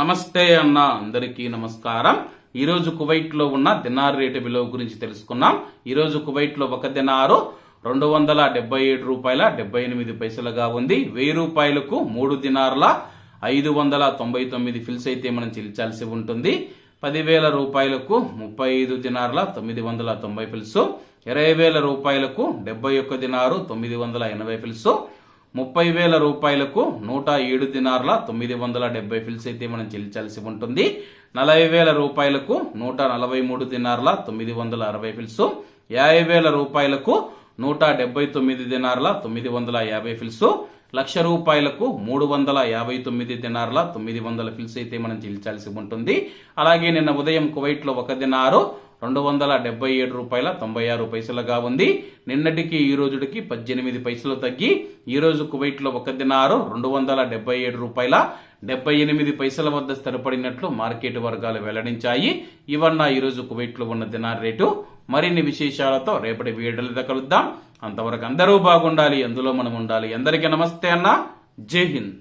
నమస్తే అన్న, అందరికీ నమస్కారం. ఈరోజు కువైట్ లో ఉన్న దినార్ రేటు విలువ గురించి తెలుసుకున్నాం. ఈరోజు కువైట్ లో ఒక దినారు 277 రూపాయల 78 పైసలుగా ఉంది. 1000 రూపాయలకు 3 దినార్ల 599 ఫిల్స్ అయితే మనం చెల్లించాల్సి ఉంటుంది. 10,000 రూపాయలకు 35 దినార్ల 990 ఫిల్స్, 20,000 రూపాయలకు 71 దినారు 980 ఫిల్స్, 30,000 రూపాయలకు 107 దినార్ల 970 ఫిల్స్ అయితే మనం చెల్లించాల్సి ఉంటుంది. 40,000 రూపాయలకు 143 దినార్ల 960 ఫిల్స్, 50,000 రూపాయలకు 179 దినార్ల 950 ఫిల్స్, 1,00,000 రూపాయలకు 359 దినార్ల 900 ఫిల్స్ అయితే మనం చెల్లించాల్సి ఉంటుంది. అలాగే నిన్న ఉదయం కువైట్ లో ఒక దినారు 277 రూపాయల 96 పైసలుగా ఉంది. నిన్నటికి ఈ రోజుకి 18 పైసలు తగ్గి ఈ రోజు కువైట్ లో ఒక దినారు 277 రూపాయల 78 పైసల వద్ద స్థిరపడినట్లు మార్కెట్ వర్గాలు వెల్లడించాయి. ఇవన్న ఈ రోజు కువైట్ లో ఉన్న దినార్ రేటు. మరిన్ని విశేషాలతో రేపటి వీడియోలో కలుద్దాం. అంతవరకు అందరూ బాగుండాలి, అందులో మనం ఉండాలి. అందరికీ నమస్తే అన్న, జై హింద్.